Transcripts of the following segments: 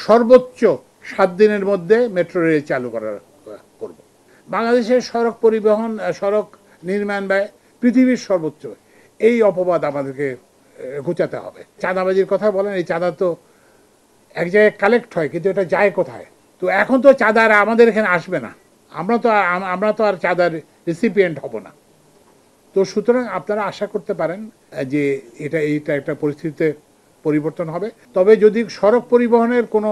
সর্বোচ্চ 7 দিনের মধ্যে মেট্রো রেল চালু করব। বাংলাদেশের সড়ক পরিবহন সড়ক নির্মাণ ব্যয় পৃথিবীর সর্বোচ্চ, এই অপবাদ আমাদেরকে ঘুচাতে হবে। চাঁদাবাজির কথা বলেন, এই চাঁদা তো এক জায়গায় কালেক্ট হয়, কিন্তু এটা যায় কোথায়? তো এখন তো চাঁদার আমাদের এখানে আসবে না, আমরা তো আর চাঁদার রেসিপিয়েন্ট হব না। তো সুতরাং আপনারা আশা করতে পারেন যে এইটা একটা পরিস্থিতিতে পরিবর্তন হবে। তবে যদি সড়ক পরিবহনের কোনো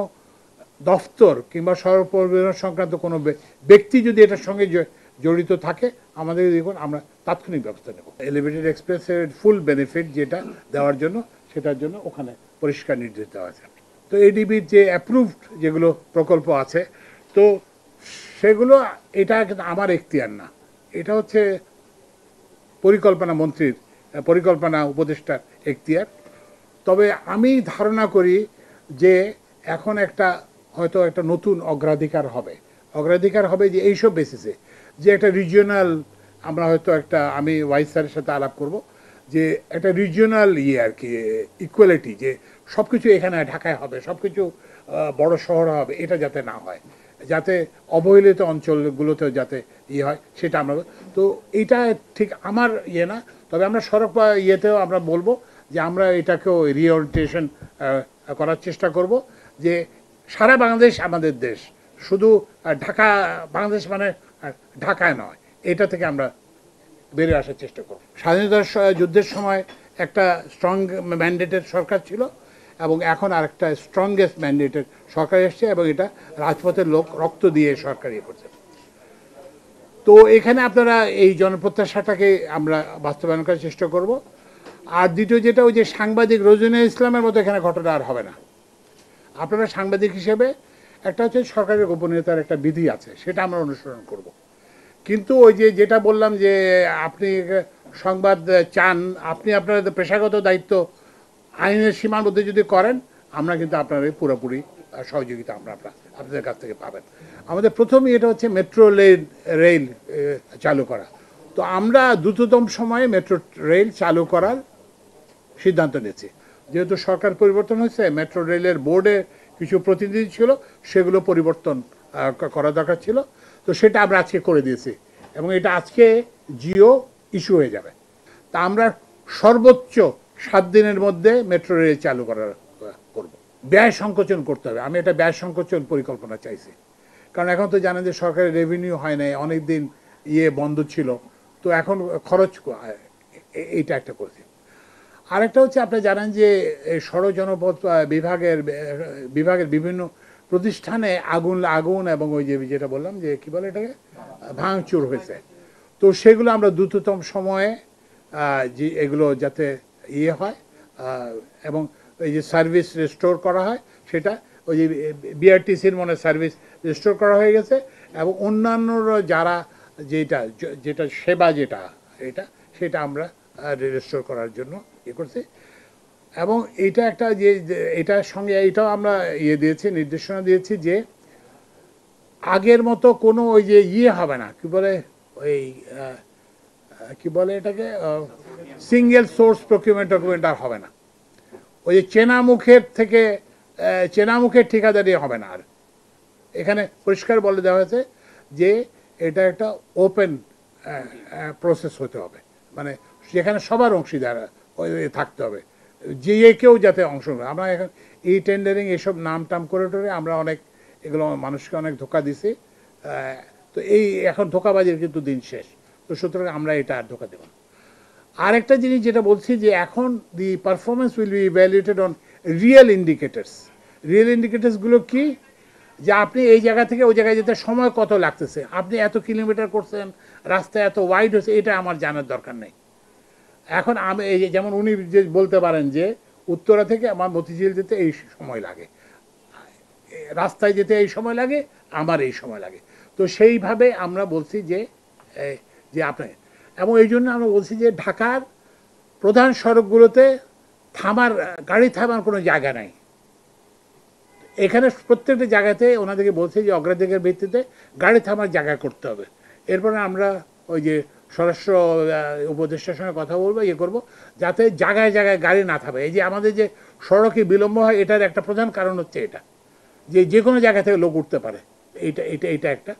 দফতর কিংবা সড়ক পরিবহন সংক্রান্ত কোনো ব্যক্তি যদি এটার সঙ্গে জড়িত থাকে, আমাদের দেখুন আমরা তাৎক্ষণিক ব্যবস্থা নেব। এলিভেটেড এক্সপ্রেসের ফুল বেনিফিট যেটা দেওয়ার জন্য, সেটার জন্য ওখানে পরিষ্কার নির্দেশ দেওয়া আছে। তো এডিবির যে অ্যাপ্রুভড যেগুলো প্রকল্প আছে, তো সেগুলো এটা আমার এখতিয়ার না, এটা হচ্ছে পরিকল্পনা মন্ত্রীর, পরিকল্পনা উপদেষ্টার এখতিয়ার। তবে আমি ধারণা করি যে এখন হয়তো একটা নতুন অগ্রাধিকার হবে যে এইসব বেসিসে যে একটা রিজিওনাল, আমরা হয়তো আমি ভাইস স্যারের সাথে আলাপ করব যে একটা রিজিওনাল আর কি ইকুয়ালিটি, যে সব কিছু এখানে ঢাকায় হবে, সব কিছু বড় শহর হবে, এটা যাতে না হয়, যাতে অবহেলিত অঞ্চলগুলোতেও যাতে হয়, সেটা আমরা। তো এটা ঠিক আমার না, তবে আমরা সড়ক ইয়েতেও আমরা বলবো যে আমরা এটাকেও রিওরিয়েন্টেশন করার চেষ্টা করব, যে সারা বাংলাদেশ আমাদের দেশ, শুধু ঢাকা বাংলাদেশ মানে ঢাকায় নয়, এটা থেকে আমরা বেরিয়ে আসার চেষ্টা করব। স্বাধীনতা যুদ্ধের সময় একটা স্ট্রং ম্যান্ডেটের সরকার ছিল, এবং এখন আরেকটা স্ট্রংগেস্ট ম্যান্ডেটের সরকার এসছে, এবং এটা রাজপথের লোক রক্ত দিয়ে সরকার করছে। তো এখানে আপনারা এই জনপ্রত্যাশাটাকে আমরা বাস্তবায়ন করার চেষ্টা করব। আর দ্বিতীয় যেটা, ওই যে সাংবাদিক রোজিনা ইসলামের মতো এখানে ঘটনা আর হবে না। আপনারা সাংবাদিক হিসেবে একটা হচ্ছে সরকারের গোপনীয়তার একটা বিধি আছে, সেটা আমরা অনুসরণ করব। কিন্তু ওই যেটা বললাম যে আপনি সংবাদ চান, আপনি আপনার পেশাগত দায়িত্ব আইনের সীমার মধ্যে যদি করেন, আমরা কিন্তু আপনাদের পুরোপুরি সহযোগিতা আপনাদের কাছ থেকে পাবেন। আমাদের প্রথমে এটা হচ্ছে মেট্রো রেল চালু করা। তো আমরা দ্রুততম সময়ে মেট্রো রেল চালু করার সিদ্ধান্ত নিয়েছি। যেহেতু সরকার পরিবর্তন হয়েছে, মেট্রো রেলের বোর্ডে কিছু প্রতিনিধি ছিল, সেগুলো পরিবর্তন করা দরকার ছিল। তো সেটা আমরা আজকে করে দিয়েছি, এবং এটা আজকে জিও ইস্যু হয়ে যাবে। তা আমরা সর্বোচ্চ 7 দিনের মধ্যে মেট্রো রেল চালু করব। ব্যয় সংকোচন করতে হবে, আমি এটা ব্যয় সংকোচন পরিকল্পনা চাইছি। কারণ এখন তো জানেন যে সরকারের রেভিনিউ হয় নাই, অনেক দিন বন্ধ ছিল, তো এখন খরচ এইটা একটা করছি। আরেকটা হচ্ছে, আপনি জানেন যে সড়ক জনপথ বিভাগের বিভিন্ন প্রতিষ্ঠানে আগুন এবং ওই যেটা বললাম যে কি বলে এটাকে ভাঙচুর হয়েছে। তো সেগুলো আমরা দ্রুততম সময়ে যে এগুলো যাতে হয় এবং এই যে সার্ভিস রেস্টোর করা হয়, সেটা ওই যে বিআরটিসির মনে সার্ভিস রেস্টোর করা হয়ে গেছে, এবং অন্যান্যরা যারা যেটা সেবা সেটা আমরা রেস্টোর করার জন্য করছি। এবং এইটা একটা এটার সঙ্গে এইটাও আমরা দিয়েছি, নির্দেশনা দিয়েছি যে আগের মতো কোনো ওই যে হবে না, কি বলে এটাকে সিঙ্গেল সোর্স প্রকিউরমেন্ট আর হবে না। ওই যে চেনামুখের ঠিকাদারি হবে না আর। এখানে পরিষ্কার বলে দেওয়া হয়েছে যে এটা একটা ওপেন প্রসেস হতে হবে, মানে যেখানে সবার অংশীদার থাকতে হবে, কেউ যাতে অংশ নেয়। আমরা এখন এই টেন্ডারিং এসব নাম করে আমরা এগুলো মানুষকে অনেক ধোকা দিছি। তো এখন ধোকাবাজির কিন্তু দিন শেষ। তো সুতরাং আমরা এটা আর ধোকা দেব না। আরেকটা জিনিস যেটা বলছি, যে এখন the performance will be evaluated on real ইন্ডিকেটার্সগুলো কি, যে আপনি এই জায়গা থেকে ওই জায়গায় যেতে সময় কত লাগতেছে, আপনি এত কিলোমিটার করছেন, রাস্তা এত ওয়াইড হচ্ছে, এটা আমার জানার দরকার নেই। এখন আমি যেমন উনি যে বলতে পারেন যে উত্তরা থেকে আমার মতিঝিল যেতে এই সময় লাগে, রাস্তায় যেতে এই সময় লাগে, আমার এই সময় লাগে। তো সেইভাবে আমরা বলছি যে আপনি, এবং এই জন্য আমরা বলছি যে ঢাকার প্রধান সড়কগুলোতে গাড়ি থামার কোনো জায়গা নাই। এখানে প্রত্যেকটা জায়গাতে ওনাদেরকে বলছে যে অগ্রাধিকার ভিত্তিতে গাড়ি থামার জায়গা করতে হবে। এরপরে আমরা ওই যে স্বরাষ্ট্র উপদেষ্টার সঙ্গে কথা বলবো, করবো যাতে জায়গায় জায়গায় গাড়ি না থামে। এই যে আমাদের যে সড়কে বিলম্ব হয়, এটার একটা প্রধান কারণ হচ্ছে এটা, যে যে কোনো জায়গা থেকে লোক উঠতে পারে, এটা একটা।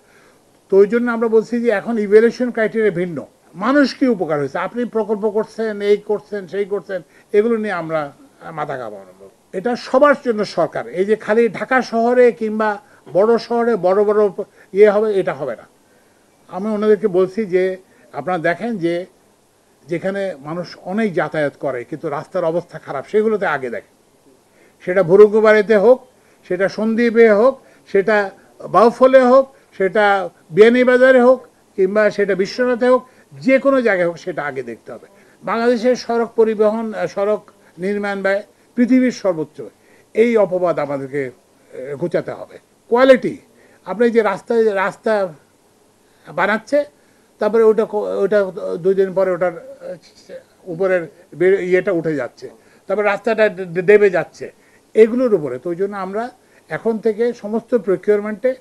তো ওই জন্য আমরা বলছি যে এখন ইভ্যালুয়েশন ক্রাইটেরিয়া ভিন্ন। মানুষ কি উপকার হয়েছে, আপনি প্রকল্প করছেন, এই করছেন, সেই করছেন, এগুলো নিয়ে আমরা মাথা ঘামানো। এটা সবার জন্য সরকার, এই যে খালি ঢাকা শহরে কিংবা বড় শহরে বড় বড় ইয়ে হবে, এটা হবে না। আমি ওনাদেরকে বলছি যে আপনারা দেখেন যে যেখানে মানুষ অনেক যাতায়াত করে কিন্তু রাস্তার অবস্থা খারাপ, সেগুলোতে আগে দেখেন। সেটা ভুরুঙ্গবাড়িতে হোক, সেটা সন্দ্বীপে হোক, সেটা বাউফলে হোক, সেটা বিয়ানীবাজারে হোক, কিংবা সেটা বিশ্বনাথে হোক, যে কোনো জায়গায় হোক, সেটা আগে দেখতে হবে। বাংলাদেশের সড়ক পরিবহন, সড়ক নির্মাণ ব্যয় পৃথিবীর সর্বোচ্চ। এই অপবাদ আমাদেরকে ঘুচাতে হবে। কোয়ালিটি, আপনি যে রাস্তা বানাচ্ছে, তারপরে ওটা 2 দিন পরে ওটার উপরের ইয়েটা উঠে যাচ্ছে, তারপরে রাস্তাটা দেবে যাচ্ছে, এগুলোর উপরে। তো ওই জন্য আমরা এখন থেকে সমস্ত প্রকিউরমেন্টে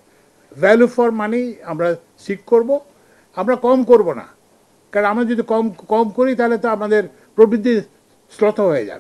ভ্যালু ফর মানি আমরা সিক করব। আমরা কম করব না, কারণ আমরা যদি কম করি তাহলে তো আমাদের প্রবৃদ্ধি শ্লথ হয়ে যাবে।